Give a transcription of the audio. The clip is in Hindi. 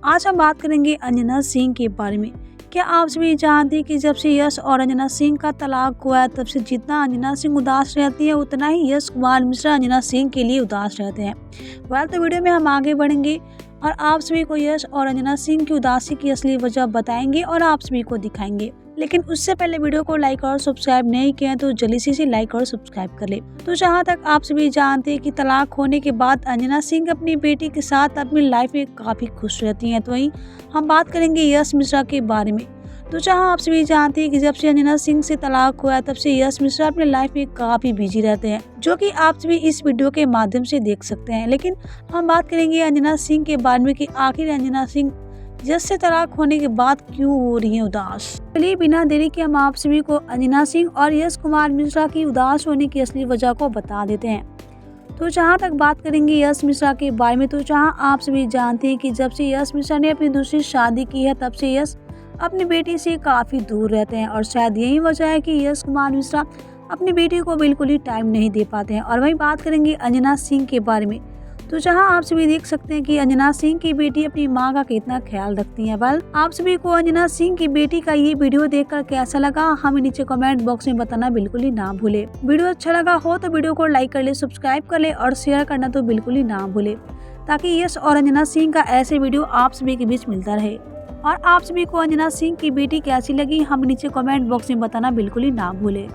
आज हम बात करेंगे अंजना सिंह के बारे में। क्या आप सभी जानते हैं कि जब से यश और अंजना सिंह का तलाक हुआ है, तब से जितना अंजना सिंह उदास रहती है, उतना ही यश कुमार मिश्रा अंजना सिंह के लिए उदास रहते हैं। तो वीडियो में हम आगे बढ़ेंगे और आप सभी को यश और अंजना सिंह की उदासी की असली वजह बताएंगे और आप सभी को दिखाएंगे। लेकिन उससे पहले वीडियो को लाइक और सब्सक्राइब नहीं किया तो जल्दी से लाइक और सब्सक्राइब कर ले। तो जहां तक आप सभी जानते हैं कि तलाक होने के बाद अंजना सिंह अपनी बेटी के साथ अपनी लाइफ में काफी खुश रहती हैं, तो वहीं हम बात करेंगे यश मिश्रा के बारे में। तो जहां आप सभी जानते हैं कि जब से अंजना सिंह से तलाक हुआ तब से यश मिश्रा अपने लाइफ में काफी बिजी रहते हैं, जो कि आप सभी इस वीडियो के माध्यम से देख सकते हैं। लेकिन हम बात करेंगे अंजना सिंह के बारे में कि आखिर अंजना सिंह यश से तलाक होने के बाद क्यों हो रही है उदास। चलिए बिना देरी के हम आप सभी को अंजना सिंह और यश कुमार मिश्रा की उदास होने की असली वजह को बता देते हैं। तो जहां तक बात करेंगे यश मिश्रा के बारे में, तो जहां आप सभी जानते हैं कि जब से यश मिश्रा ने अपनी दूसरी शादी की है, तब से यश अपनी बेटी से काफी दूर रहते हैं और शायद यही वजह है कि यश कुमार मिश्रा अपनी बेटी को बिल्कुल ही टाइम नहीं दे पाते हैं। और वहीं बात करेंगे अंजना सिंह के बारे में, तो जहां आप सभी देख सकते हैं कि अंजना सिंह की बेटी अपनी मां का कितना ख्याल रखती है। आप सभी को अंजना सिंह की बेटी का ये वीडियो देखकर कैसा लगा, हमें नीचे कमेंट बॉक्स में बताना बिल्कुल ही ना भूले। वीडियो अच्छा लगा हो तो वीडियो को लाइक कर ले, सब्सक्राइब कर ले और शेयर करना तो बिल्कुल ही ना भूले, ताकि यश और अंजना सिंह का ऐसे वीडियो आप सभी के बीच मिलता रहे। और आप सभी को अंजना सिंह की बेटी कैसी लगी, हमें नीचे कमेंट बॉक्स में बताना बिल्कुल ही ना भूले।